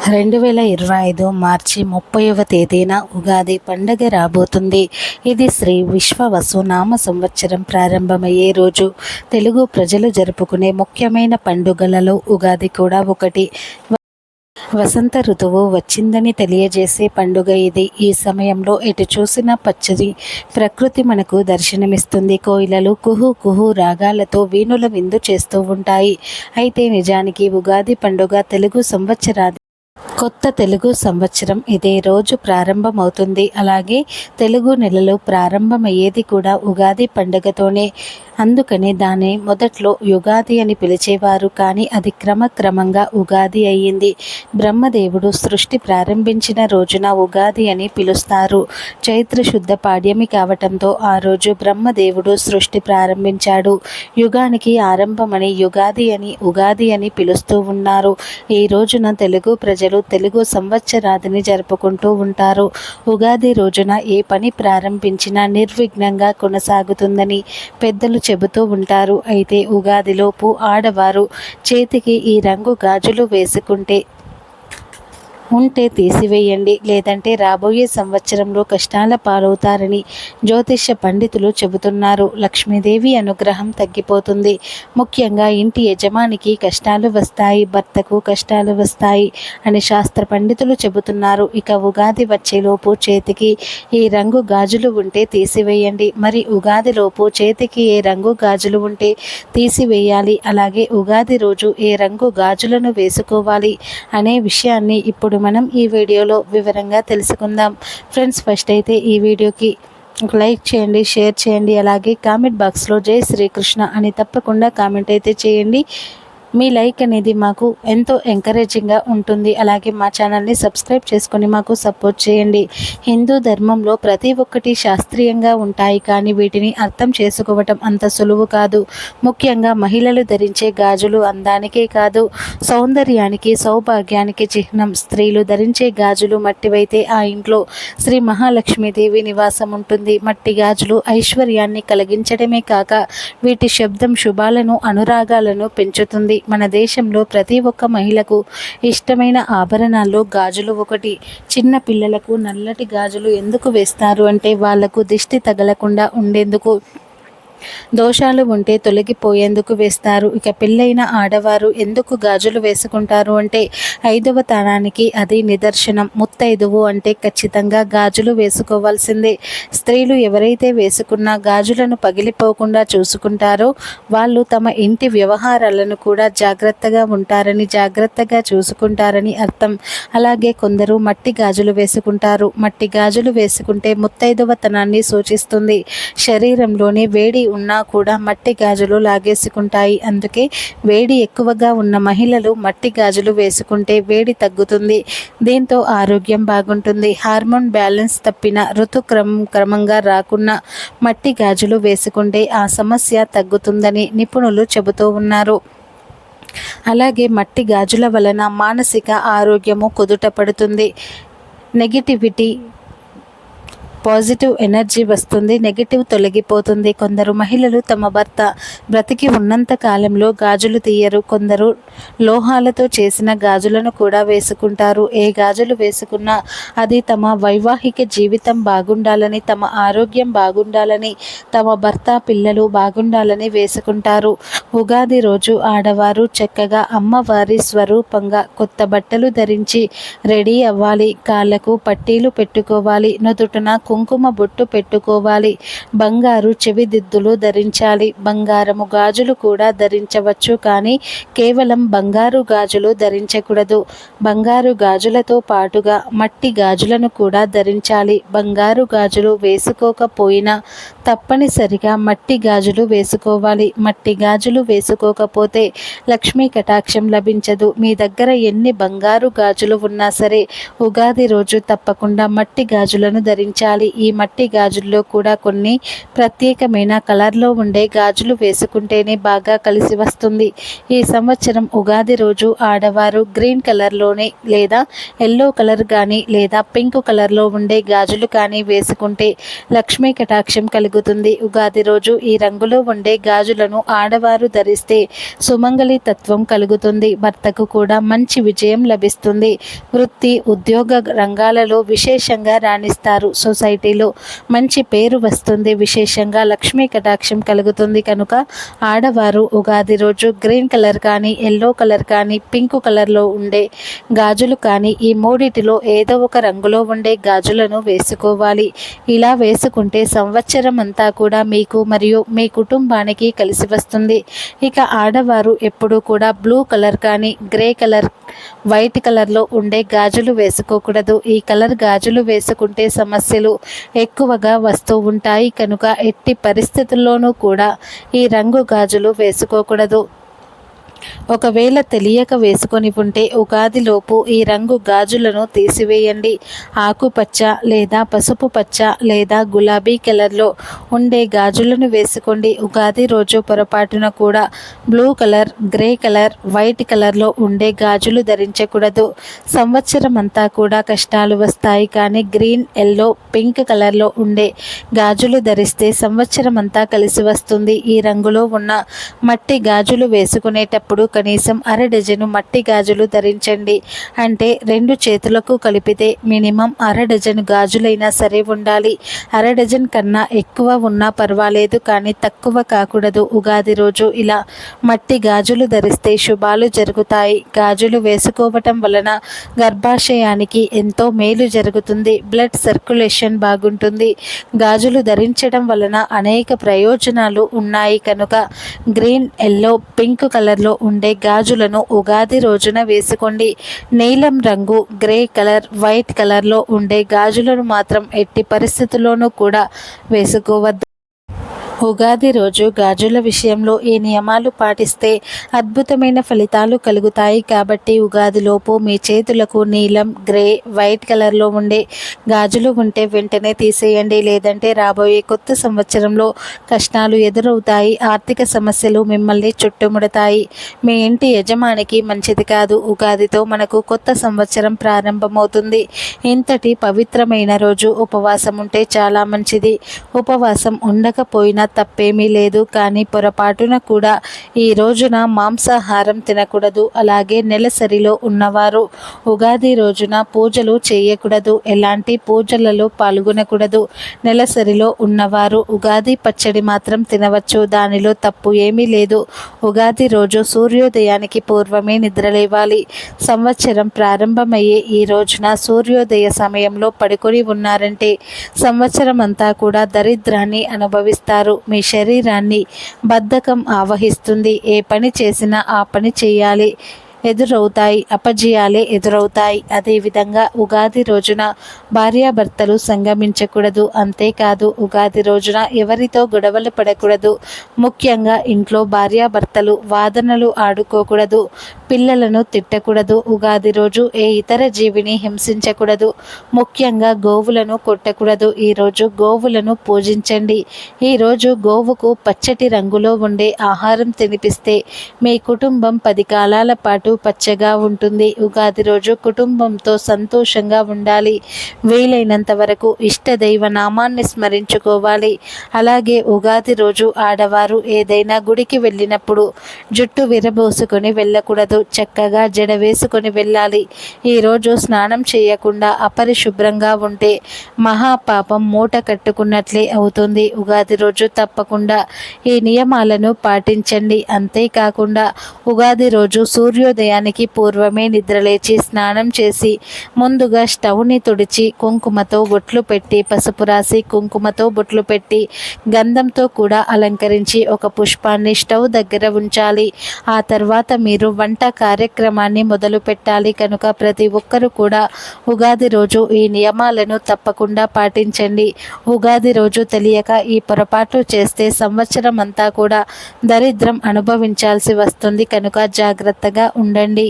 2025 మార్చి 30వ తేదీన ఉగాది పండగ రాబోతుంది. ఇది శ్రీ విశ్వవసునామ సంవత్సరం ప్రారంభమయ్యే రోజు. తెలుగు ప్రజలు జరుపుకునే ముఖ్యమైన పండుగలలో ఉగాది కూడా ఒకటి. వసంత ఋతువు వచ్చిందని తెలియజేసే పండుగ ఇది. ఈ సమయంలో ఎటు చూసినా పచ్చని ప్రకృతి మనకు దర్శనమిస్తుంది. కోయిలలు కుహు కుహు రాగాలతో వీణుల విందు చేస్తూ ఉంటాయి. అయితే నిజానికి ఉగాది పండుగ తెలుగు సంవత్సరాది కొత్త తెలుగు సంవత్సరం ఇదే రోజు ప్రారంభమవుతుంది. అలాగే తెలుగు నెలలో ప్రారంభమయ్యేది కూడా ఉగాది పండుగతోనే. అందుకని దాన్ని మొదట్లో యుగాది అని పిలిచేవారు, కానీ అది క్రమక్రమంగా ఉగాది అయ్యింది. బ్రహ్మదేవుడు సృష్టి ప్రారంభించిన రోజున ఉగాది అని పిలుస్తారు. చైత్ర శుద్ధ పాడ్యమి కావటంతో ఆ రోజు బ్రహ్మదేవుడు సృష్టి ప్రారంభించాడు. యుగానికి ఆరంభమని యుగాది అని ఉగాది అని పిలుస్తూ ఉన్నారు. ఈ రోజున తెలుగు ప్రజలు తెలుగు సంవత్సరాదిని జరుపుకుంటూ ఉంటారు. ఉగాది రోజున ఏ పని ప్రారంభించినా నిర్విఘ్నంగా కొనసాగుతుందని పెద్దలు చెబుతూ ఉంటారు. అయితే ఉగాదిలోపు ఆడవారు చేతికి ఈ రంగు గాజులు వేసుకుంటే ఉంటే తీసివేయండి, లేదంటే రాబోయే సంవత్సరంలో కష్టాల పాలవుతారని జ్యోతిష్య పండితులు చెబుతున్నారు. లక్ష్మీదేవి అనుగ్రహం తగ్గిపోతుంది. ముఖ్యంగా ఇంటి యజమానికి కష్టాలు వస్తాయి, భర్తకు కష్టాలు వస్తాయి అని శాస్త్ర పండితులు చెబుతున్నారు. ఇక ఉగాది వచ్చేలోపు చేతికి ఈ రంగు గాజులు ఉంటే తీసివేయండి. మరి ఉగాదిలోపు చేతికి ఏ రంగు గాజులు ఉంటే తీసివేయాలి, అలాగే ఉగాది రోజు ఏ రంగు గాజులను వేసుకోవాలి అనే విషయాన్ని ఇప్పుడు మనం ఈ వీడియోలో వివరంగా తెలుసుకుందాం. ఫ్రెండ్స్, ఫస్ట్ అయితే ఈ వీడియోకి ఒక లైక్ చేయండి, షేర్ చేయండి, అలాగే కామెంట్ బాక్స్లో జై శ్రీకృష్ణ అని తప్పకుండా కామెంట్ అయితే చేయండి. మీ లైక్ అనేది మాకు ఎంతో ఎంకరేజింగ్గా ఉంటుంది. అలాగే మా ఛానల్ని సబ్స్క్రైబ్ చేసుకొని మాకు సపోర్ట్ చేయండి. హిందూ ధర్మంలో ప్రతి ఒక్కటి శాస్త్రీయంగా ఉంటాయి, కానీ వీటిని అర్థం చేసుకోవటం అంత సులువు కాదు. ముఖ్యంగా మహిళలు ధరించే గాజులు అందానికే కాదు, సౌందర్యానికి, సౌభాగ్యానికి చిహ్నం. స్త్రీలు ధరించే గాజులు మట్టివైతే ఆ ఇంట్లో శ్రీ మహాలక్ష్మీదేవి నివాసం ఉంటుంది. మట్టి గాజులు ఐశ్వర్యాన్ని కలిగించడమే కాక వీటి శబ్దం శుభాలను, అనురాగాలను పెంచుతుంది. మన దేశంలో ప్రతి ఒక్క మహిళకు ఇష్టమైన ఆభరణాల్లో గాజులు ఒకటి. చిన్న పిల్లలకు నల్లటి గాజులు ఎందుకు వేస్తారు అంటే వాళ్లకు దిష్టి తగలకుండా ఉండేందుకు, దోషాలు ఉంటే తొలగిపోయేందుకు వేస్తారు. ఇక పెళ్ళైన ఆడవారు ఎందుకు గాజులు వేసుకుంటారు అంటే 5వ తానానికి అది నిదర్శనం. ముత్తైదువు అంటే ఖచ్చితంగా గాజులు వేసుకోవాల్సిందే. స్త్రీలు ఎవరైతే వేసుకున్న గాజులను పగిలిపోకుండా చూసుకుంటారో వాళ్ళు తమ ఇంటి వ్యవహారాలను కూడా జాగ్రత్తగా ఉంటారని, జాగ్రత్తగా చూసుకుంటారని అర్థం. అలాగే కొందరు మట్టి గాజులు వేసుకుంటారు. మట్టి గాజులు వేసుకుంటే ముత్తైదువతనాన్ని సూచిస్తుంది. శరీరంలోని వేడి ఉన్నా కూడా మట్టి గాజులు లాగేసుకుంటాయి. అందుకే వేడి ఎక్కువగా ఉన్న మహిళలు మట్టి గాజులు వేసుకుంటే వేడి తగ్గుతుంది. దీంతో ఆరోగ్యం బాగుంటుంది. హార్మోన్ బ్యాలెన్స్ తప్పిన, క్రమంగా రాకున్నా మట్టి గాజులు వేసుకుంటే ఆ సమస్య తగ్గుతుందని నిపుణులు చెబుతూ ఉన్నారు. అలాగే మట్టి గాజుల వలన మానసిక ఆరోగ్యము కుదుట పడుతుంది. నెగిటివిటీ, పాజిటివ్ ఎనర్జీ వస్తుంది, నెగిటివ్ తొలగిపోతుంది. కొందరు మహిళలు తమ భర్త బ్రతికి ఉన్నంత కాలంలో గాజులు తీయరు. కొందరు లోహాలతో చేసిన గాజులను కూడా వేసుకుంటారు. ఏ గాజులు వేసుకున్నా అది తమ వైవాహిక జీవితం బాగుండాలని, తమ ఆరోగ్యం బాగుండాలని, తమ భర్త పిల్లలు బాగుండాలని వేసుకుంటారు. ఉగాది రోజు ఆడవారు చక్కగా అమ్మవారి స్వరూపంగా కొత్త బట్టలు ధరించి రెడీ అవ్వాలి. కాళ్ళకు పట్టీలు పెట్టుకోవాలి, నుదుటన కుంకుమ బొట్టు పెట్టుకోవాలి, బంగారు చెవిదిద్దులు ధరించాలి. బంగారము గాజులు కూడా ధరించవచ్చు, కానీ కేవలం బంగారు గాజులు ధరించకూడదు. బంగారు గాజులతో పాటుగా మట్టి గాజులను కూడా ధరించాలి. బంగారు గాజులు వేసుకోకపోయినా తప్పనిసరిగా మట్టి గాజులు వేసుకోవాలి. మట్టి గాజులు వేసుకోకపోతే లక్ష్మీ కటాక్షం లభించదు. మీ దగ్గర ఎన్ని బంగారు గాజులు ఉన్నా సరే ఉగాది రోజు తప్పకుండా మట్టి గాజులను ధరించాలి. వేసుకోవాలి. ఈ మట్టి గాజుల్లో కూడా కొన్ని ప్రత్యేకమైన కలర్లో ఉండే గాజులు వేసుకుంటేనే బాగా కలిసి వస్తుంది. ఈ సంవత్సరం ఉగాది రోజు ఆడవారు గ్రీన్ కలర్లోనే లేదా ఎల్లో కలర్ కానీ లేదా పింక్ కలర్లో ఉండే గాజులు కానీ వేసుకుంటే లక్ష్మీ కటాక్షం కలుగుతుంది. ఉగాది రోజు ఈ రంగులో ఉండే గాజులను ఆడవారు ధరిస్తే సుమంగళి తత్వం కలుగుతుంది. భర్తకు కూడా మంచి విజయం లభిస్తుంది. వృత్తి ఉద్యోగ రంగాలలో విశేషంగా రాణిస్తారు. సొసైటీలో మంచి పేరు వస్తుంది. విశేషంగా లక్ష్మీ కటాక్షం కలుగుతుంది. కనుక ఆడవారు ఉగాది రోజు గ్రీన్ కలర్ కానీ ఎల్లో కలర్ కానీ పింక్ కలర్లో ఉండే గాజులు కానీ ఈ మూడిటిలో ఏదో ఒక రంగులో ఉండే గాజులను వేసుకోవాలి. ఇలా వేసుకుంటే సంవత్సరం అంతా కూడా మీకు మరియు మీ కుటుంబానికి కలిసి వస్తుంది. ఇక ఆడవారు ఎప్పుడూ కూడా బ్లూ కలర్ కానీ గ్రే కలర్ వైట్ కలర్లో ఉండే గాజులు వేసుకోకూడదు. ఈ కలర్ గాజులు వేసుకుంటే సమస్యలు ఎక్కువగా వస్తూ ఉంటాయి. కనుక ఎట్టి పరిస్థితుల్లోనూ కూడా ఈ రంగు గాజులు వేసుకోకూడదు. ఒకవేళ తెలియక వేసుకొని ఉంటే ఉగాదిలోపు ఈ రంగు గాజులను తీసివేయండి. ఆకుపచ్చ లేదా పసుపు పచ్చ లేదా గులాబీ కలర్లో ఉండే గాజులను వేసుకోండి. ఉగాది రోజు పొరపాటున కూడా blue colour grey colour white కలర్లో ఉండే గాజులు ధరించకూడదు. సంవత్సరం అంతా కూడా కష్టాలు వస్తాయి. కానీ గ్రీన్ ఎల్లో పింక్ కలర్లో ఉండే గాజులు ధరిస్తే సంవత్సరం అంతా కలిసి వస్తుంది. ఈ రంగులో ఉన్న మట్టి గాజులు వేసుకునేటప్పుడు కనీసం అర డజను మట్టి గాజులు ధరించండి. అంటే 2 చేతులకు కలిపితే మినిమం అర డజను గాజులైనా సరే ఉండాలి. అర డజన్ కన్నా ఎక్కువ ఉన్నా పర్వాలేదు, కానీ తక్కువ కాకూడదు. ఉగాది రోజు ఇలా మట్టి గాజులు ధరిస్తే శుభాలు జరుగుతాయి. గాజులు వేసుకోవటం వలన గర్భాశయానికి ఎంతో మేలు జరుగుతుంది. బ్లడ్ సర్క్యులేషన్ బాగుంటుంది. గాజులు ధరించడం వలన అనేక ప్రయోజనాలు ఉన్నాయి. కనుక గ్రీన్ ఎల్లో పింక్ కలర్లో ఉండే గాజులను ఉగాది రోజున వేసుకోండి. నీలం రంగు గ్రే కలర్ వైట్ కలర్లో ఉండే గాజులను మాత్రం ఎట్టి పరిస్థితుల్లోనూ కూడా వేసుకోవద్దు. ఉగాది రోజు గాజుల విషయంలో ఈ నియమాలు పాటిస్తే అద్భుతమైన ఫలితాలు కలుగుతాయి. కాబట్టి ఉగాదిలోపు మీ చేతులకు నీలం గ్రే వైట్ కలర్లో ఉండే గాజులు ఉంటే వెంటనే తీసేయండి. లేదంటే రాబోయే కొత్త సంవత్సరంలో కష్టాలు ఎదురవుతాయి. ఆర్థిక సమస్యలు మిమ్మల్ని చుట్టుముడతాయి. మీ ఇంటి యజమానికి మంచిది కాదు. ఉగాదితో మనకు కొత్త సంవత్సరం ప్రారంభమవుతుంది. ఇంతటి పవిత్రమైన రోజు ఉపవాసం ఉంటే చాలా మంచిది. ఉపవాసం ఉండకపోయినా తప్పేమీ లేదు. కానీ పొరపాటున కూడా ఈ రోజున మాంసాహారం తినకూడదు. అలాగే నెలసరిలో ఉన్నవారు ఉగాది రోజున పూజలు చేయకూడదు. ఎలాంటి పూజలలో పాల్గొనకూడదు. నెలసరిలో ఉన్నవారు ఉగాది పచ్చడి మాత్రం తినవచ్చు. దానిలో తప్పు ఏమీ లేదు. ఉగాది రోజు సూర్యోదయానికి పూర్వమే నిద్రలేవాలి. సంవత్సరం ప్రారంభమయ్యే ఈ రోజున సూర్యోదయ సమయంలో పడుకొని ఉన్నారంటే సంవత్సరం అంతా కూడా దరిద్రాన్ని అనుభవిస్తారు. మీ శరీరాన్ని బద్ధకం ఆవహిస్తుంది. ఏ పని చేసినా ఆ పని చేయాలి ఎదురవుతాయి, అపజయాలే ఎదురవుతాయి. అదేవిధంగా ఉగాది రోజున భార్యాభర్తలు సంగమించకూడదు. అంతేకాదు ఉగాది రోజున ఎవరితో గొడవలు పడకూడదు. ముఖ్యంగా ఇంట్లో భార్యాభర్తలు వాదనలు ఆడుకోకూడదు. పిల్లలను తిట్టకూడదు. ఉగాది రోజు ఏ ఇతర జీవిని హింసించకూడదు. ముఖ్యంగా గోవులను కొట్టకూడదు. ఈరోజు గోవులను పూజించండి. ఈరోజు గోవుకు పచ్చటి రంగులో ఉండే ఆహారం తినిపిస్తే మీ కుటుంబం 10 కాలాల పాటు పచ్చగా ఉంటుంది. ఉగాది రోజు కుటుంబంతో సంతోషంగా ఉండాలి. వీలైనంత వరకు ఇష్టదైవ నామాన్ని స్మరించుకోవాలి. అలాగే ఉగాది రోజు ఆడవారు ఏదైనా గుడికి వెళ్ళినప్పుడు జుట్టు విరబోసుకొని వెళ్ళకూడదు. చక్కగా జడ వేసుకొని వెళ్ళాలి. ఈరోజు స్నానం చేయకుండా అపరిశుభ్రంగా ఉంటే మహాపాపం మూట కట్టుకున్నట్లే అవుతుంది. ఉగాది రోజు తప్పకుండా ఈ నియమాలను పాటించండి. అంతేకాకుండా ఉగాది రోజు సూర్యోదయానికి పూర్వమే నిద్రలేచి స్నానం చేసి ముందుగా స్టవ్ని తుడిచి కుంకుమతో బొట్లు పెట్టి పసుపు రాసి కుంకుమతో బొట్లు పెట్టి గంధంతో కూడా అలంకరించి ఒక పుష్పాన్ని స్టవ్ దగ్గర ఉంచాలి. ఆ తర్వాత మీరు వంట కార్యక్రమాన్ని మొదలు పెట్టాలి. కనుక ప్రతి ఒక్కరూ కూడా ఉగాది రోజు ఈ నియమాలను తప్పకుండా పాటించండి. ఉగాది రోజు తెలియక ఈ పొరపాటు చేస్తే సంవత్సరం అంతా కూడా దరిద్రం అనుభవించాల్సి వస్తుంది. కనుక జాగ్రత్తగా ఉండండి.